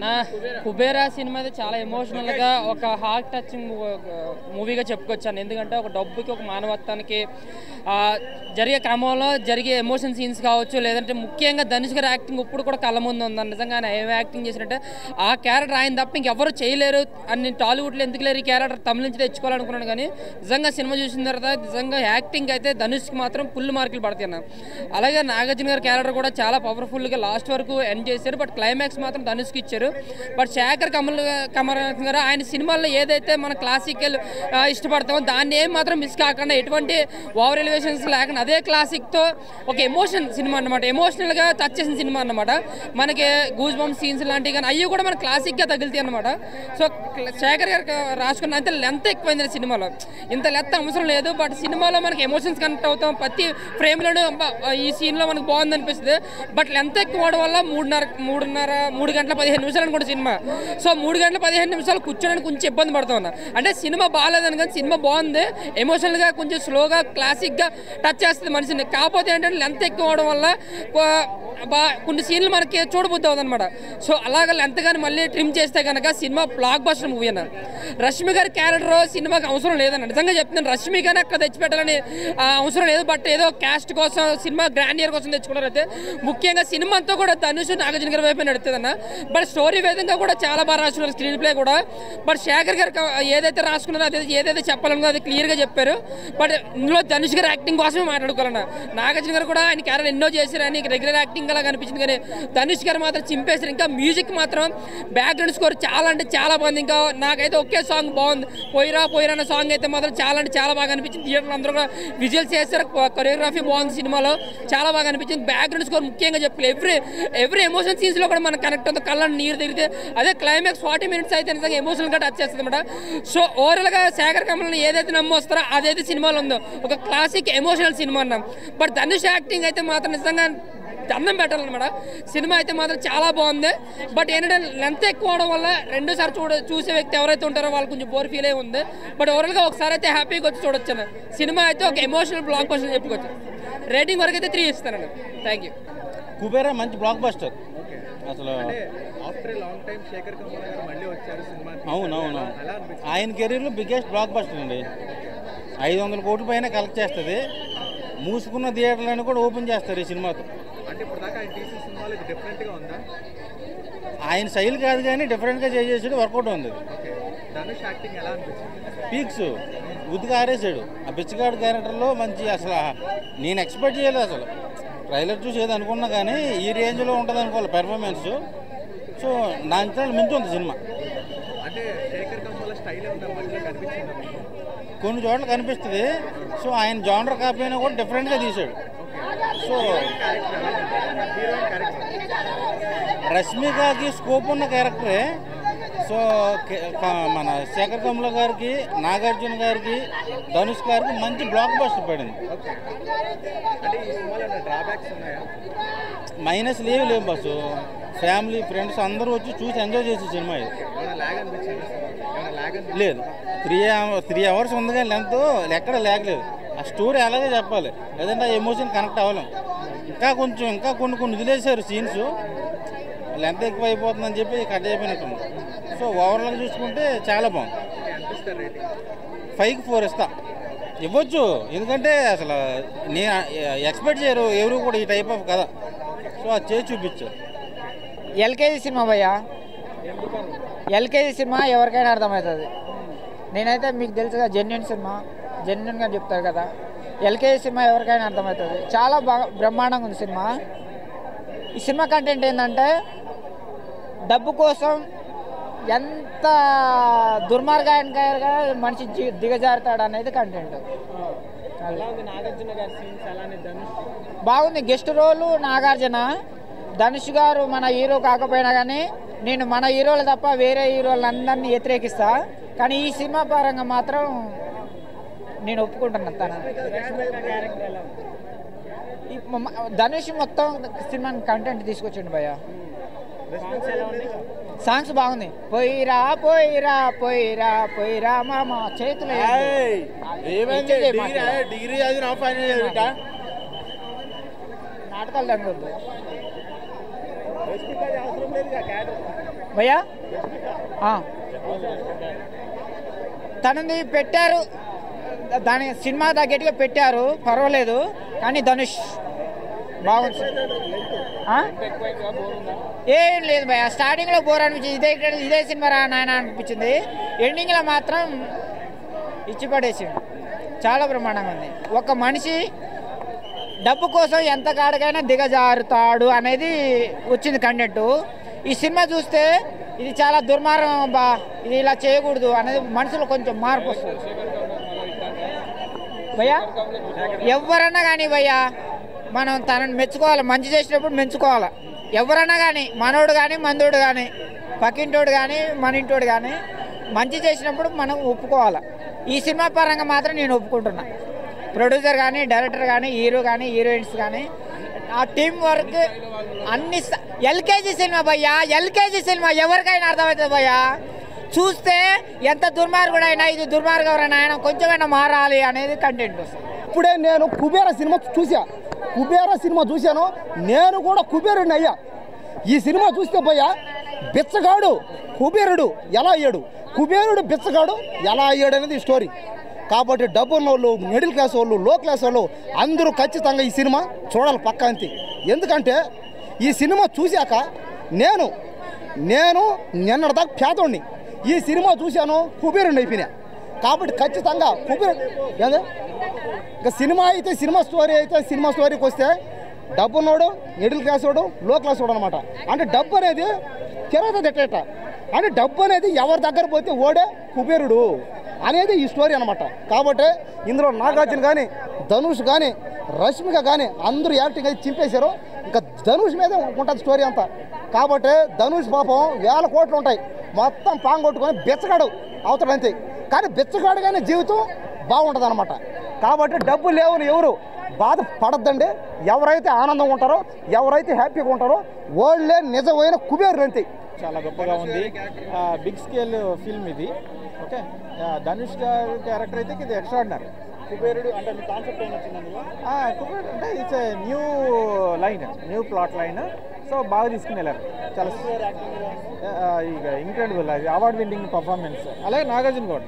నా కుబేరా సినిమా అయితే చాలా ఎమోషనల్గా ఒక హార్ట్ టచింగ్ మూవీగా చెప్పుకొచ్చాను. ఎందుకంటే ఒక డబ్బుకి ఒక మానవత్వానికి జరిగే క్రమంలో జరిగే ఎమోషన్ సీన్స్ కావచ్చు, లేదంటే ముఖ్యంగా ధనుష్ గారి యాక్టింగ్ ఇప్పుడు కూడా కళ్ళ ముందు ఉందని. నిజంగా ఆయన ఏం యాక్టింగ్ చేసినట్టే ఆ క్యారెక్టర్ ఆయన తప్ప ఇంకెవరు చేయలేరు అని టాలీవుడ్లో ఎందుకు లేరు ఈ క్యారెక్టర్ తమిళ నుంచి తెచ్చుకోవాలనుకున్నాను. కానీ నిజంగా సినిమా చూసిన తర్వాత నిజంగా యాక్టింగ్ అయితే ధనుష్కి మాత్రం ఫుల్ మార్కులు పడతాయి అన్న. అలాగే నాగార్జున గారి క్యారెక్టర్ కూడా చాలా పవర్ఫుల్గా లాస్ట్ వరకు ఎండ్ చేశారు. బట్ క్లైమాక్స్ మాత్రం ధనుష్కి ఇచ్చారు. బట్ శేఖర్ కమల్ గారు ఆయన సినిమాల్లో ఏదైతే మన క్లాసికల్ ఇష్టపడతామో దాన్ని ఏం మాత్రం మిస్ కాకుండా ఎటువంటి ఓవర్ ఎలివేషన్స్ లేకుండా అదే క్లాసిక్తో ఒక ఎమోషన్ సినిమా అన్నమాట. ఎమోషనల్గా టచ్ చేసిన సినిమా అన్నమాట. మనకి గూస్ బంప్ సీన్స్ లాంటివి కానీ అవి కూడా మన క్లాసిక్గా తగులుతాయి అన్నమాట. సో శేఖర్ గారు రాసుకున్న అంతే లెంత్ ఎక్కువైంది సినిమాలో. ఇంత లెంత్ అవసరం లేదు. బట్ సినిమాలో మనకి ఎమోషన్స్ కనెక్ట్ అవుతాం. ప్రతి ఫ్రేమ్లోనూ ఈ సీన్లో మనకు బాగుంది అనిపిస్తుంది. బట్ లెంత్ ఎక్కువ అవడం వల్ల 3 గంటల 15 నిమిషాలు అనుకుంటే సినిమా. సో 3 గంటల 15 నిమిషాలు కూర్చోడానికి కొంచెం ఇబ్బంది పడుతూ ఉన్నా. అంటే సినిమా బాగాలేదని కానీ సినిమా బాగుంది. ఎమోషనల్గా కొంచెం స్లోగా క్లాసిక్గా టచ్ చేస్తుంది మనిషిని. కాకపోతే ఏంటంటే లెంత్ ఎక్కువ అవడం వల్ల కొన్ని సీన్లు మనకి చూడబుద్ధి అవుతుంది అనమాట. సో అలాగ లెంత్ కానీ మళ్ళీ ట్రిమ్ చేస్తే కనుక సినిమా బ్లాక్ బస్టర్ మూవీ అన్న. రష్మి గారి క్యారెక్టర్ సినిమాకి అవసరం లేదన్న. నిజంగా చెప్తున్నాను, రష్మి కానీ అక్కడ తెచ్చిపెట్టాలని అవసరం లేదు. బట్ ఏదో క్యాస్ట్ కోసం సినిమా గ్రాండియర్ కోసం తెచ్చుకున్నారు. అయితే ముఖ్యంగా సినిమా అంతా కూడా ధనుష్ నాగార్జున గారి వైపు నడుతుందన్న. బట్ స్టోరీ విధంగా కూడా చాలా బాగా రాసుకున్నారు, స్క్రీన్ ప్లే కూడా. బట్ శేఖర్ గారు ఏదైతే రాసుకున్నారో అదే ఏదైతే చెప్పాలనుకో అది క్లియర్గా చెప్పారు. బట్ ఇందులో ధనుష్ గారి యాక్టింగ్ కోసమే మాట్లాడుకోవాలన్న. నాగార్జున గారు కూడా ఆయన క్యారెక్టర్ ఎన్నో చేశారు, ఆయన రెగ్యులర్ యాక్టింగ్ అలా కనిపించింది. కానీ ధనుష్ గారు మాత్రం చింపేశారు. ఇంకా మ్యూజిక్ మాత్రం బ్యాక్గ్రౌండ్ స్కోర్ చాలా అంటే చాలా బాగుంది. ఇంకా నాకైతే ఒకే సాంగ్ బాగుంది, పోయిరా పోయిరా అన్న సాంగ్ అయితే మాత్రం చాలా అంటే చాలా బాగా అనిపించింది. థియేటర్లో అందరూ కూడా విజువల్స్ చేస్తారు, కొరియోగ్రఫీ బాగుంది సినిమాలో, చాలా బాగా అనిపించింది. బ్యాక్గ్రౌండ్ స్కోర్ ముఖ్యంగా చెప్పాలి. ఎవ్రీ ఎమోషన్ సీన్స్లో కూడా మనకు కనెక్ట్ అవుతుంది, కళ్ళని నీరు తిరిగితే. అదే క్లైమాక్స్ 40 మినిట్స్ అయితే నిజంగా ఎమోషనల్గా టచ్ చేస్తుంది అనమాట. సో ఓవరాల్గా శేఖర్ కమల్ని ఏదైతే నమ్మొస్తారో అదైతే సినిమాలో ఉందో ఒక క్లాసిక్ ఎమోషనల్ సినిమా అన్నాం. బట్ ధనుష్ యాక్టింగ్ అయితే మాత్రం నిజంగా దండం పెట్టాలన్నమాట. సినిమా అయితే మాత్రం చాలా బాగుంది. బట్ ఏంటంటే లెంత్ ఎక్కువ అవడం వల్ల రెండోసారి చూసే వ్యక్తి ఎవరైతే ఉంటారో వాళ్ళు కొంచెం బోర్ ఫీల్ అయి ఉంది. బట్ ఓవరాల్గా ఒకసారి అయితే హ్యాపీగా వచ్చి చూడొచ్చు. సినిమా అయితే ఒక ఎమోషనల్ బ్లాక్ బస్టర్ చెప్పుకోవచ్చు. రేటింగ్ వరకు అయితే 3 ఇస్తానండి. Thank you. కుబేరా మంచి బ్లాక్ బస్టర్ అసలు. అవునవును, ఆయన కెరీర్లో బిగ్గెస్ట్ బ్లాక్ బస్టర్ అండి. 500 కోట్ల పైన కలెక్ట్ చేస్తుంది. మూసుకున్న థియేటర్లను కూడా ఓపెన్ చేస్తారు ఈ సినిమాతో. ఆయన శైలి కాదు కానీ డిఫరెంట్గా చేసేసాడు, వర్కౌట్ ఉంది. పీక్స్ ఉద్దిగా ఆరేసాడు. ఆ బిచ్చగాడు క్యారెక్టర్లో మంచి అసలు నేను ఎక్స్పెక్ట్ చేయలేదు. అసలు ట్రైలర్ చూసి ఏదో అనుకున్నా కానీ ఈ రేంజ్లో ఉంటుంది అనుకోవాలి పెర్ఫార్మెన్స్. సో నా అంచనాలు మించి ఉంది సినిమా. కొన్ని చోట్ల కనిపిస్తుంది. సో ఆయన జానర్ కాపీ అయినా కూడా డిఫరెంట్గా తీశాడు. సో రష్మికకి స్కోప్ ఉన్న క్యారెక్టరే. సో మన శేఖర్ కమల్ గారికి, నాగార్జున గారికి, ధనుష్ గారికి మంచి బ్లాక్ బస్టర్ పడింది. మైనస్ లేవు బస్సు. ఫ్యామిలీ ఫ్రెండ్స్ అందరూ వచ్చి చూసి ఎంజాయ్ చేసే సినిమా ఇది. లేదు 3 అవర్స్ ఉంది కానీ లెంత్ ఎక్కడ లేకలేదు. ఆ స్టోరీ అలాగే చెప్పాలి, లేదంటే ఆ ఎమోషన్ కనెక్ట్ అవ్వలేం. ఇంకా కొన్ని వదిలేశారు సీన్స్, లెంత్ ఎక్కువ అయిపోతుందని చెప్పి కట్ అయిపోయినట్టుంది. సో ఓవరాల్గా చూసుకుంటే చాలా బాగుంది. 5కి 4 ఇస్తా. ఇవ్వచ్చు, ఎందుకంటే అసలు నేను ఎక్స్పెక్ట్ చేయరు ఎవరు కూడా ఈ టైప్ ఆఫ్ కథ. సో అది చేసి చూపించారు. ఎల్కేజీ సినిమా భయ్యా, ఎల్కేజీ సినిమా ఎవరికైనా అర్థమవుతుంది. నేనైతే మీకు తెలుసుగా జెన్యున్ సినిమా, జెన్యున్గా చెప్తారు కదా. ఎల్కేజీ సినిమా ఎవరికైనా అర్థమవుతుంది. చాలా బాగా బ్రహ్మాండంగా ఉంది సినిమా. ఈ సినిమా కంటెంట్ ఏంటంటే డబ్బు కోసం ఎంత దుర్మార్గానికైనా మనిషి దిగజారుతాడు అనేది కంటెంట్. బాగుంది. గెస్ట్ రోలు నాగార్జున. ధనుష్ గారు మన హీరో కాకపోయినా కానీ నేను మన హీరోలు తప్ప వేరే హీరోలు అందరినీ వ్యతిరేకిస్తా. కానీ ఈ సినిమా పరంగా మాత్రం నేను ఒప్పుకుంటున్నాను. తన ధనుష్ మొత్తం సినిమా కంటెంట్ తీసుకొచ్చిండు భయ్య. సాంగ్స్ బాగుంది. పోయిరా పోయిరా పోయిరా పోయిరా మామ చేతులు నాటకాలు దండొద్దు. భయ్యా తనని పెట్టారు, దాని సినిమా తగ్గట్టుగా పెట్టారు, పర్వాలేదు. కానీ ధనుష్ బాగుంది. ఏం లేదు భయ్య, స్టార్టింగ్లో బోర్ అనిపించింది, ఇదే సినిమా రా నాయన అనిపించింది. ఎండింగ్లో మాత్రం ఇచ్చి పడేసిండు. చాలా బ్రహ్మాండంగా ఉంది. ఒక మనిషి డబ్బు కోసం ఎంత కాడికైనా దిగజారుతాడు అనేది వచ్చింది కంటెంట్. ఈ సినిమా చూస్తే ఇది చాలా దుర్మార్గం బా, ఇది ఇలా చేయకూడదు అనేది మనసులో కొంచెం మార్పు వస్తుంది భయ్యా. ఎవరన్నా కానీ భయ్యా మనం తనని మెచ్చుకోవాలి, మంచి చేసినప్పుడు మెచ్చుకోవాలి. ఎవరన్నా కానీ, మనోడు కానీ మందోడు కానీ, పక్కింటోడు కానీ మన ఇంటోడు కానీ మంచి చేసినప్పుడు మనం ఒప్పుకోవాలి. ఈ సినిమా పరంగా మాత్రం నేను ఒప్పుకుంటున్నా. ప్రొడ్యూసర్ కానీ, డైరెక్టర్ కానీ, హీరో కానీ, హీరోయిన్స్ కానీ ఆ టీం వర్క్ అన్ని. ఎల్కేజీ సినిమా భయ్యా, ఎల్కేజీ సినిమా ఎవరికైనా అర్థమవుతుంది భయ్యా. చూస్తే ఎంత దుర్మార్గుడైనా ఇది దుర్మార్గం ఆయన కొంచెమైనా మారాలి అనేది కంటెంట్ వస్తుంది. ఇప్పుడే నేను కుబేర సినిమా చూశాను. నేను కూడా కుబేరుడిని అయ్యా. ఈ సినిమా చూస్తే భయ్యా బిచ్చగాడు కుబేరుడు ఎలా అయ్యాడు, కుబేరుడు బిచ్చగాడు ఎలా అయ్యాడు అనేది స్టోరీ. కాబట్టి డబ్బున్న వాళ్ళు, మిడిల్ క్లాస్ వాళ్ళు, లో క్లాస్ వాళ్ళు అందరూ ఖచ్చితంగా ఈ సినిమా చూడాలి పక్కా అంతే. ఎందుకంటే ఈ సినిమా చూశాక నేను నిన్నటిదాకా పేదోడిని, ఈ సినిమా చూశాను కుబేరుడిని అయిపోయినా. కాబట్టి ఖచ్చితంగా కుబేరుడు ఇంకా సినిమా స్టోరీకి వస్తే డబ్బున్నోడు, మిడిల్ క్లాస్ వాడు, లో క్లాస్ వాడు అనమాట. అంటే డబ్బు అనేది తిరగదు ఎట్ట, అంటే డబ్బు అనేది ఎవరి దగ్గర పోతే ఓడే కుబేరుడు అనేది ఈ స్టోరీ అనమాట. కాబట్టి ఇందులో నాగార్జున కానీ, ధనుష్ కానీ, రష్మిక కానీ అందరూ యాక్టింగ్ అయితే చింపేశారు. ఇంకా ధనుష్ మీదే ఉంటుంది స్టోరీ అంతా. కాబట్టి ధనుష్ పాపం 1000 కోట్లు ఉంటాయి, మొత్తం పాంగొట్టుకొని బెచ్చగాడు అవుతాడు అంతే. కానీ బెచ్చగాడు కానీ జీవితం బాగుంటుంది అనమాట. కాబట్టి డబ్బు లేవని ఎవరు బాధపడద్దండి. ఎవరైతే ఆనందంగా ఉంటారో, ఎవరైతే హ్యాపీగా ఉంటారో వాళ్ళే నిజమైన కుబేరులు అంతే. చాలా గొప్పగా ఉంది. బిగ్ స్కేల్ ఫిల్మ్ ఇది. ఓకే, ధనుష్ గారి క్యారెక్టర్ అయితే ఇది ఎక్స్ట్రాడినరీ. కుబేరుడు అంటే మీ కాన్సెప్ట్ ఏమి వచ్చింది? కుబేరుడు అంటే it's new plot line. So బాగా తీసుకుని వెళ్ళారు. చాలా ఇక ఇంక్రెడిబుల్, అది అవార్డ్ విన్నింగ్ పర్ఫార్మెన్స్. అలాగే నాగార్జున కూడా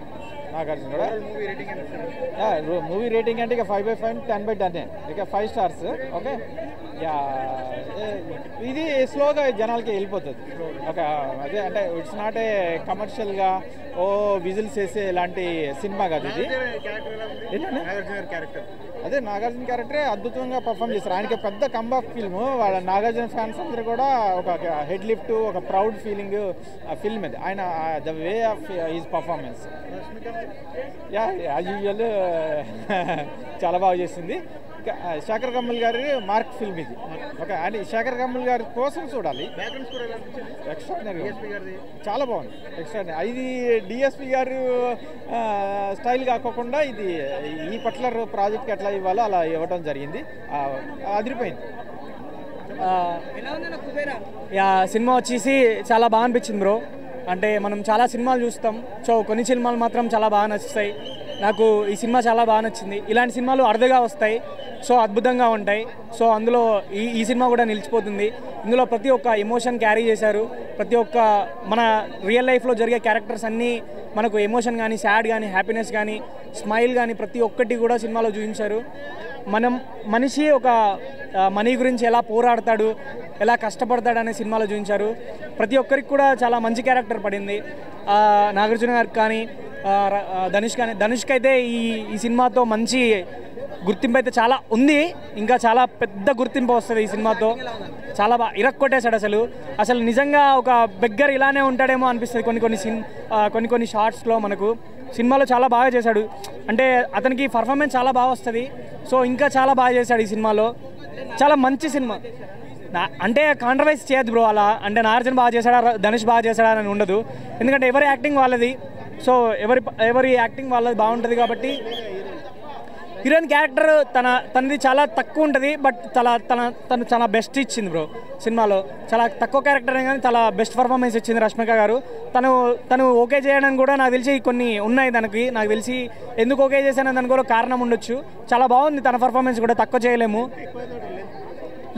మూవీ రేటింగ్ అంటే ఇక 5/5, 10/10, ఇక 5 స్టార్స్. ఓకే, ఇది స్లోగా జనాలకి వెళ్ళిపోతుంది. ఓకే, అదే అంటే ఇట్స్ నాట్ ఏ కమర్షియల్గా విజిల్స్ వేసే ఇలాంటి సినిమా కాదు ఇది. అదే నాగార్జున క్యారెక్టరే అద్భుతంగా పర్ఫామ్ చేస్తారు. ఆయనకి పెద్ద కంబ్యాక్ ఫిల్మ్. వాళ్ళ నాగార్జున ఫ్యాన్స్ అందరూ కూడా ఒక హెడ్ లిఫ్ట్, ఒక ప్రౌడ్ ఫీలింగ్ ఆ ఫిల్మ్ ఇది. ఆయన the way of his performance as usual చాలా బాగా చేసింది. శేఖర్ కమ్ముల్ గారి మార్క్ ఫిల్మ్ ఇది. ఓకే, అని శేఖర్ కమ్ముల్ గారి కోసం చూడాలి. ఎక్స్ట్రాడినరీ, చాలా బాగుంది, ఎక్స్ట్రాడినరీ. ఇది డిఎస్పి గారు స్టైల్ కాకుండా ఇది ఈ పర్టికులర్ ప్రాజెక్ట్కి ఎట్లా ఇవ్వాలో అలా ఇవ్వడం జరిగింది. అదిరిపోయింది. సినిమా వచ్చేసి చాలా బాగా అనిపించింది బ్రో. అంటే మనం చాలా సినిమాలు చూస్తాం, సో కొన్ని సినిమాలు మాత్రం చాలా బాగా నచ్చుతాయి. నాకు ఈ సినిమా చాలా బాగా నచ్చింది. ఇలాంటి సినిమాలు అరుదుగా వస్తాయి, సో అద్భుతంగా ఉంటాయి. సో అందులో ఈ సినిమా కూడా నిలిచిపోతుంది. ఇందులో ప్రతి ఒక్క ఎమోషన్ క్యారీ చేశారు. ప్రతి ఒక్క మన రియల్ లైఫ్లో జరిగే క్యారెక్టర్స్ అన్నీ మనకు ఎమోషన్ కానీ, సాడ్ కానీ, హ్యాపీనెస్ కానీ, స్మైల్ కానీ ప్రతి ఒక్కటి కూడా సినిమాలో చూపించారు. మనిషి ఒక మనీ గురించి ఎలా పోరాడతాడు, ఎలా కష్టపడతాడు అనే సినిమాలో చూపించారు. ప్రతి ఒక్కరికి కూడా చాలా మంచి క్యారెక్టర్ పడింది. నాగార్జున గారికి కానీ, ధనుష్కి అయితే ఈ సినిమాతో మంచి గుర్తింపు అయితే చాలా ఉంది. ఇంకా చాలా పెద్ద గుర్తింపు వస్తుంది ఈ సినిమాతో. చాలా బాగా ఇరక్కొట్టేశాడు. అసలు నిజంగా ఒక బెగ్గర్ ఇలానే ఉంటాడేమో అనిపిస్తుంది కొన్ని షార్ట్స్లో. మనకు సినిమాలో చాలా బాగా చేశాడు. అంటే అతనికి పర్ఫార్మెన్స్ చాలా బాగా వస్తుంది. సో ఇంకా చాలా బాగా చేశాడు ఈ సినిమాలో. చాలా మంచి సినిమా. అంటే కాంట్రవర్సీ చేయద్దు బ్రో. అలా అంటే నాగార్జున బాగా చేశాడా, ధనుష్ బాగా చేశాడా అని ఉండదు. ఎందుకంటే ఎవరి యాక్టింగ్ వాళ్ళది. సో ఎవరి యాక్టింగ్ వాళ్ళది బాగుంటుంది. కాబట్టి హీరోయిన్ క్యారెక్టర్ తనది చాలా తక్కువ ఉంటుంది, బట్ తను చాలా బెస్ట్ ఇచ్చింది బ్రో సినిమాలో. చాలా తక్కువ క్యారెక్టర్ కానీ చాలా బెస్ట్ పర్ఫార్మెన్స్ ఇచ్చింది రష్మిక గారు. తను ఓకే చేయడానికి కూడా నాకు తెలిసి కొన్ని ఉన్నాయి. నాకు తెలిసి ఎందుకు ఓకే చేశానని దానికి కూడా కారణం ఉండొచ్చు. చాలా బాగుంది తన పర్ఫార్మెన్స్ కూడా, తక్కువ చేయలేము.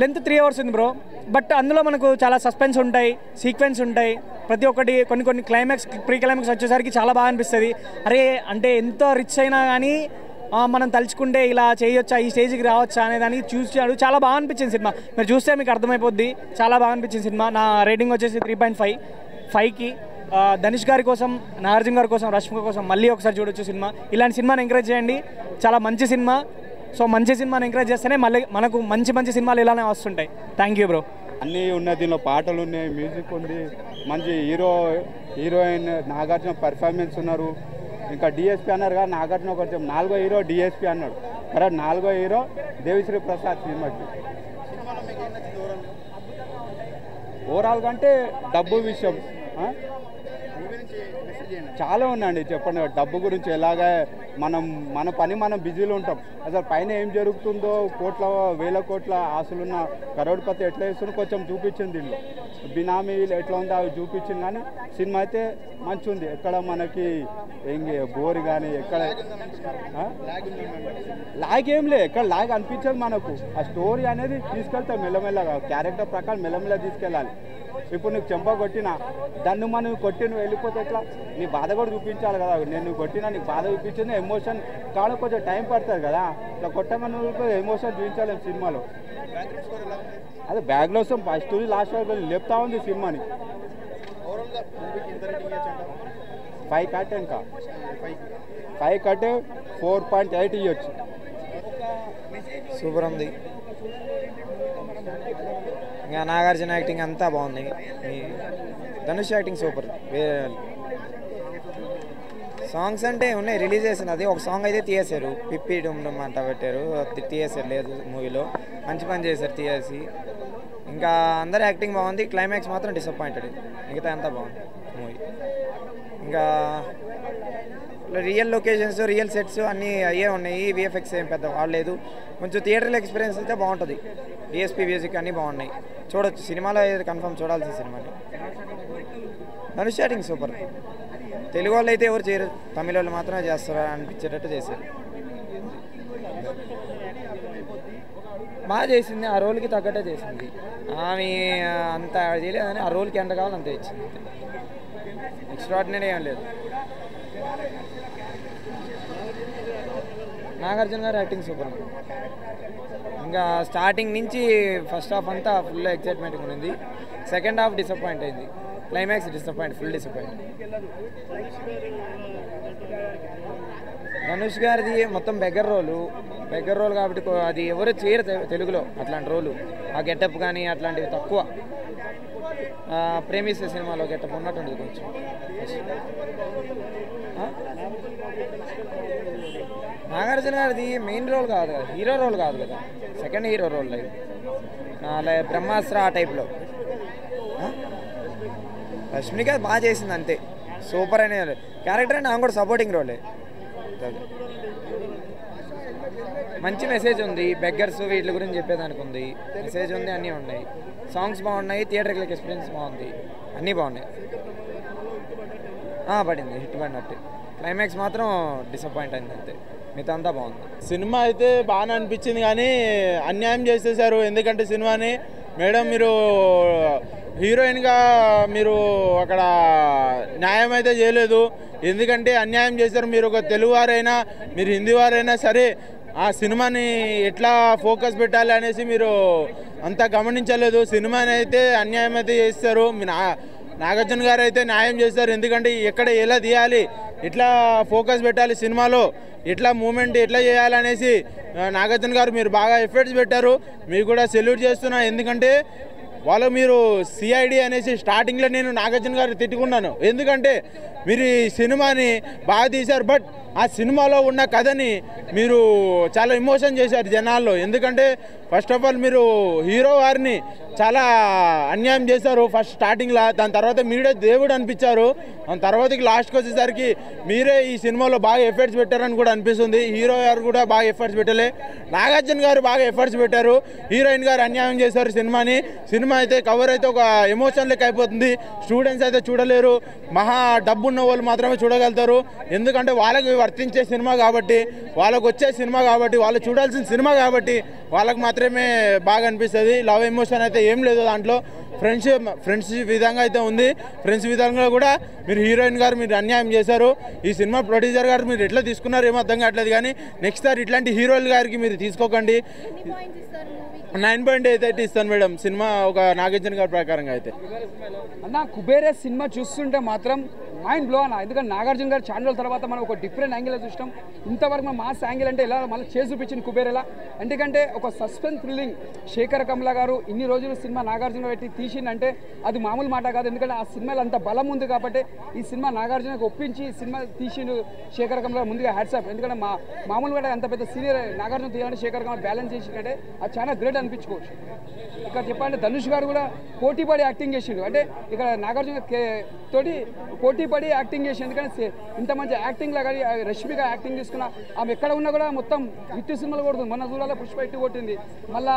లెంత్ 3 hours ఉంది బ్రో. బట్ అందులో మనకు చాలా సస్పెన్స్ ఉంటాయి, సీక్వెన్స్ ఉంటాయి, ప్రతి ఒక్కటి కొన్ని క్లైమాక్స్ ప్రీ క్లైమాక్స్ వచ్చేసరికి చాలా బాగా అనిపిస్తుంది. అరే అంటే ఎంత రిచ్ అయినా కానీ మనం తలుచుకుంటే ఇలా చేయొచ్చా, ఈ స్టేజ్కి రావచ్చా అనే దానికి చూసాడు. చాలా బాగా అనిపించింది సినిమా. మీరు చూస్తే మీకు అర్థమైపోద్ది. చాలా బాగా అనిపించింది సినిమా. నా రేటింగ్ వచ్చేసి 3.5కి. ధనుష్ గారి కోసం, నాగార్జున గారి కోసం, రష్మిక కోసం మళ్ళీ ఒకసారి చూడొచ్చు సినిమా. ఇలాంటి సినిమాని ఎంకరేజ్ చేయండి. చాలా మంచి సినిమా. సో మంచి సినిమాని ఎంకరేజ్ చేస్తేనే మళ్ళీ మనకు మంచి సినిమాలు ఇలానే వస్తుంటాయి. Thank you bro. అన్నీ ఉన్నాయి, దీనిలో పాటలు ఉన్నాయి, మ్యూజిక్ ఉంది, మంచి హీరోయిన్ నాగార్జున పర్ఫార్మెన్స్ ఉన్నారు. ఇంకా డిఎస్పీ అన్నారు కదా, నాగార్జున కొంచెం 4వ హీరో డిఎస్పీ అన్నాడు. కరెక్ట్, 4వ హీరో దేవిశ్రీ ప్రసాద్ సినిమాకి. ఓవరాల్గా అంటే డబ్బు విషయం చాలా ఉందండి. చెప్పండి, డబ్బు గురించి ఎలాగా మన పని మనం బిజీలో ఉంటాం. అసలు పైన ఏం జరుగుతుందో, వేల కోట్ల ఆశలున్న కరోడ్పతి ఎట్లా వేస్తుందో కొంచెం చూపించింది. దీనిలో బినామీలు ఎట్లా ఉందో అవి చూపించింది. కానీ సినిమా అయితే మంచి ఉంది. ఎక్కడ మనకి బోర్ కానీ ఎక్కడ లాగ్ ఏం లేదు, ఎక్కడ లాగ్ అనిపించదు మనకు. ఆ స్టోరీ అనేది తీసుకెళ్తాం మెల్లమెల్లగా, క్యారెక్టర్ ప్రకారం మెల్లమెల్ల తీసుకెళ్ళాలి. ఇప్పుడు నీకు చెంప కొట్టినా దాన్ని మనం కొట్టి నువ్వు వెళ్ళిపోతే ఎట్లా, నీ బాధ కూడా చూపించాలి కదా. నేను కొట్టినా నీకు బాధ చూపించింది, ఎమోషన్ కావడం కొంచెం టైం పడుతుంది కదా. ఇట్లా కొట్టమని నువ్వు ఎమోషన్ చూపించాలి సినిమాలో. అదే బ్యాక్లో వస్తాం ఫస్ట్ లాస్ట్ వరకు లేపుతా ఉంది సినిమాని. 5 కట్ ఇంకా 5 కట్ 4.8 ఇవ్వచ్చు. సూపర్ ఉంది. ఇంకా నాగార్జున యాక్టింగ్ అంతా బాగుంది. Dhanush acting super. సాంగ్స్ అంటే ఉన్నాయి, రిలీజ్ చేసిన అది ఒక సాంగ్ అయితే తీసేశారు, పిప్పి డుమ్ డుమ్ అంట పెట్టారు, తీసేశారు లేదు మూవీలో. మంచి పని చేశారు తీసేసి. ఇంకా అందరి యాక్టింగ్ బాగుంది. క్లైమాక్స్ మాత్రం డిసప్పాయింటెడ్. మిగతా అంతా బాగుంది మూవీ. ఇంకా రియల్ లొకేషన్స్, రియల్ సెట్స్ అన్నీ అయ్యే ఉన్నాయి. విఎఫ్ఎక్స్ ఏం పెద్ద వాడలేదు. కొంచెం థియేటర్లో ఎక్స్పీరియన్స్ అయితే బాగుంటుంది. డిఎస్పీ మ్యూజిక్ అన్నీ బాగున్నాయి, చూడొచ్చు. సినిమాలో అయితే కన్ఫర్మ్ చూడాల్సిన సినిమాని. Dhanush acting super. తెలుగు వాళ్ళు అయితే ఎవరు చేయరు, తమిళ వాళ్ళు మాత్రమే చేస్తారు అనిపించేటట్టు చేశారు. బాగా చేసింది, ఆ రోల్కి తగ్గట్టే చేసింది. ఆమె అంత చేయలేదని ఆ రోల్కి ఎంత కావాలో అంత ఇచ్చింది. ఎక్స్ట్రాడినరీ ఏం లేదు. Nagarjuna garu acting super. ఇంకా స్టార్టింగ్ నుంచి ఫస్ట్ హాఫ్ అంతా ఫుల్ ఎక్సైట్మెంట్గా ఉంది. సెకండ్ హాఫ్ డిసప్పాయింట్ అయింది. Climax full disappoint. ధనుష్ గారిది మొత్తం బెగ్గర్ రోల్ కాబట్టి అది ఎవరు చేయరు తెలుగులో అట్లాంటి రోలు. ఆ గెటప్ కానీ అట్లాంటివి తక్కువ. ప్రేమిస్తే సినిమాలో గెటప్ ఉన్నట్టుండదు కొంచెం. నాగార్జున గారిది మెయిన్ రోల్ కాదు కదా, హీరో రోల్ కాదు కదా, సెకండ్ హీరో రోల్. అలా బ్రహ్మాస్త్ర ఆ టైప్లో. రష్మిక బాగా చేసింది అంతే, సూపర్ అనే క్యారెక్టర్. అంటే ఆమె కూడా సపోర్టింగ్ రోలే. మంచి మెసేజ్ ఉంది. బెగ్గర్స్ వీటి గురించి చెప్పేదానికి ఉంది, మెసేజ్ ఉంది, అన్నీ ఉన్నాయి. సాంగ్స్ బాగున్నాయి, థియేటర్కి ఎక్స్పీరియన్స్ బాగుంది, అన్నీ బాగున్నాయి. పడింది, హిట్ పడినట్టు. క్లైమాక్స్ మాత్రం డిసప్పాయింట్ అయింది అంతే, మిగతా అంతా బాగుంది. సినిమా అయితే బాగానే అనిపించింది కానీ అన్యాయం చేసేసారు. ఎందుకంటే సినిమాని మేడం మీరు హీరోయిన్గా మీరు అక్కడ న్యాయం అయితే చేయలేదు. ఎందుకంటే అన్యాయం చేశారు. మీరు ఒక తెలుగువారైనా మీరు హిందీ వారైనా సరే ఆ సినిమాని ఎట్లా ఫోకస్ పెట్టాలి అనేసి మీరు అంతా గమనించలేదు. సినిమాని అయితే అన్యాయం అయితే చేస్తారు. నాగార్జున గారు అయితే న్యాయం చేస్తారు. ఎందుకంటే ఎక్కడ ఎలా తీయాలి, ఎట్లా ఫోకస్ పెట్టాలి సినిమాలో, ఎట్లా మూమెంట్ ఎట్లా చేయాలనేసి నాగార్జున గారు మీరు బాగా ఎఫర్ట్స్ పెట్టారు. మీకు కూడా సెల్యూట్ చేస్తున్నా. ఎందుకంటే వాళ్ళు మీరు సిఐడి అనేసి స్టార్టింగ్లో నేను నాగార్జున గారు తిట్టుకున్నాను. ఎందుకంటే మీరు ఈ సినిమాని బాగా తీశారు, బట్ ఆ సినిమాలో ఉన్న కథని మీరు చాలా ఎమోషన్ చేశారు జనాల్లో. ఎందుకంటే ఫస్ట్ ఆఫ్ ఆల్ మీరు హీరో గారిని చాలా అన్యాయం చేశారు ఫస్ట్ స్టార్టింగ్లో. దాని తర్వాత మీరే దేవుడు అనిపించారు. దాని తర్వాతకి లాస్ట్కి వచ్చేసరికి మీరే ఈ సినిమాలో బాగా ఎఫర్ట్స్ పెట్టారని కూడా అనిపిస్తుంది. హీరో గారు కూడా బాగా ఎఫర్ట్స్ పెట్టలే, నాగార్జున గారు బాగా ఎఫర్ట్స్ పెట్టారు. హీరోయిన్ గారు అన్యాయం చేశారు సినిమాని. సినిమా అయితే కవర్ అయితే ఒక ఎమోషన్ లెక్క అయిపోతుంది. స్టూడెంట్స్ అయితే చూడలేరు, మహా డబ్బున్న వాళ్ళు మాత్రమే చూడగలుగుతారు. ఎందుకంటే వాళ్ళకి వర్తించే సినిమా కాబట్టి, వాళ్ళకు వచ్చే సినిమా కాబట్టి, వాళ్ళు చూడాల్సిన సినిమా కాబట్టి వాళ్ళకి మాత్రమే బాగా అనిపిస్తుంది. లవ్ ఎమోషన్ అయితే ఏం లేదు దాంట్లో. ఫ్రెండ్స్ విధంగా అయితే ఉంది. ఫ్రెండ్స్ విధంగా కూడా మీరు హీరోయిన్ గారు మీరు అన్యాయం చేశారు. ఈ సినిమా ప్రొడ్యూసర్ గారు మీరు ఎట్లా తీసుకున్నారు ఏమో అర్థం కావట్లేదు. కానీ నెక్స్ట్ సార్ ఇట్లాంటి హీరోయిన్ గారికి మీరు తీసుకోకండి. 9.8 ఇస్తాను మేడం సినిమా ఒక నాగార్జున గారి ప్రకారంగా అయితే. అన్న కుబేరా సినిమా చూస్తుంటే మాత్రం మైండ్ బ్లో అన్న. ఎందుకంటే నాగార్జున గారు చాలా రోజుల తర్వాత మనం ఒక డిఫరెంట్ యాంగిల్లో చూసినాం. ఇంతవరకు మనం మాస్ యాంగిల్ అంటే ఎలా మళ్ళీ చేసి చూపించింది కుబేరేలా. ఎందుకంటే ఒక సస్పెన్స్ థ్రిల్లింగ్ శేఖర్ కమల గారు ఇన్ని రోజులు సినిమా నాగార్జున పెట్టి తీసిందంటే అది మామూలు మాట కాదు. ఎందుకంటే ఆ సినిమాలో అంత బలం ఉంది కాబట్టి ఈ సినిమా నాగార్జునకు ఒప్పించి సినిమా తీసిండు శేఖర్ కమల. ముందుగా హ్యాట్స్ ఆఫ్. ఎందుకంటే మామూలుగా అంత పెద్ద సీనియర్ నాగార్జున తీయాలంటే శేఖర్ కమల బ్యాలెన్స్ చేసిందంటే అది చాలా గ్రేట్ అనిపించుకోవచ్చు. ఇక్కడ చెప్పాలంటే ధనుష్ గారు కూడా పోటీపడి యాక్టింగ్ చేసిండు. అంటే ఇక్కడ నాగార్జున తోటి పోటీపడి యాక్టింగ్ చేసి, ఎందుకంటే ఇంత మంచి యాక్టింగ్ లాగా రష్మిగా యాక్టింగ్ తీసుకున్న ఆమె ఎక్కడ ఉన్నా కూడా మొత్తం హిట్ సినిమాలు కొడుతుంది. మొన్న చూడాలి పుష్ప ఇట్టు కొట్టింది, మళ్ళీ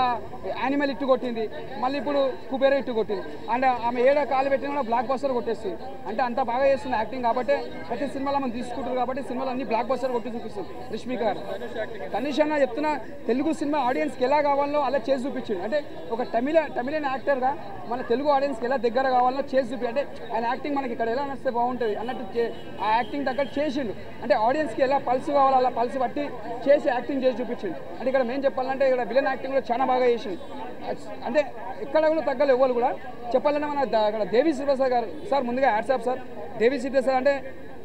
యానిమల్ ఇట్టు కొట్టింది, మళ్ళీ ఇప్పుడు కుబేరా ఇట్టు కొట్టింది. అండ్ ఆమె ఏడ కాలు పెట్టినా కూడా బ్లాక్ బస్టర్ కొట్టేస్తుంది. అంటే అంత బాగా చేస్తుంది యాక్టింగ్ కాబట్టి ప్రతి సినిమాలో మనం తీసుకుంటారు కాబట్టి సినిమాలో అన్ని బ్లాక్ బస్టర్ కొట్టి చూపిస్తుంది రష్మిక గారు. ధనుష్ అన్న చెప్తున్నా తెలుగు సినిమా ఆడియన్స్కి ఎలా కావాలో అలా చేసి చూపించింది. అంటే ఒక తమిళన్ యాక్టర్గా మన తెలుగు ఆడియన్స్కి ఎలా దగ్గర కావాలో చేసి చూపి, అంటే ఆయన యాక్టింగ్ మనకి ఇక్కడ ఎలా నచ్చితే బాగుంటుంది అన్నట్టు ఆ యాక్టింగ్ తగ్గట్టు చేసిండు. అంటే ఆడియన్స్కి ఎలా పల్స్ కావాలో అలా పల్స్ బట్టి చేసి యాక్టింగ్ చేసి చూపించిండు. అంటే ఇక్కడ మేము చెప్పాలంటే ఇక్కడ విలన్ యాక్టింగ్ కూడా చాలా బాగా చేసిండు. అంటే ఎక్కడ కూడా తగ్గలేదు ఎవరు కూడా. చెప్పాలంటే మన ఇక్కడ దేవి శ్రీప్రసాద్ గారు సార్ ముందుగా హ్యాట్స్ ఆఫ్ సార్. దేవి శ్రీప్రసాద్ అంటే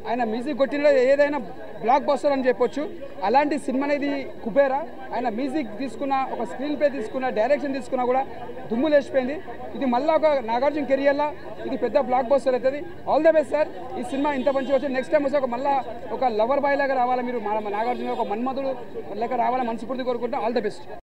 ఆయన మ్యూజిక్ కొట్టిన ఏదైనా బ్లాక్ బస్టర్ అని చెప్పొచ్చు. అలాంటి సినిమా అనేది కుబేరా. ఆయన మ్యూజిక్ తీసుకున్న, ఒక స్క్రీన్ ప్లే తీసుకున్న, డైరెక్షన్ తీసుకున్నా కూడా దుమ్ము లేచిపోయింది. ఇది మళ్ళీ ఒక నాగార్జున కెరియర్లో ఇది పెద్ద బ్లాక్ బస్టర్ అవుతుంది. All the best sir. ఈ సినిమా ఇంత మంచిగా వచ్చింది. నెక్స్ట్ టైం వస్తే మళ్ళీ ఒక లవర్ బాయ్ లాగా రావాలా మీరు, నాగార్జున ఒక మన్మధుడు లెక్క రావాలని మనస్ఫూర్తి కోరుకుంటాం. All the best.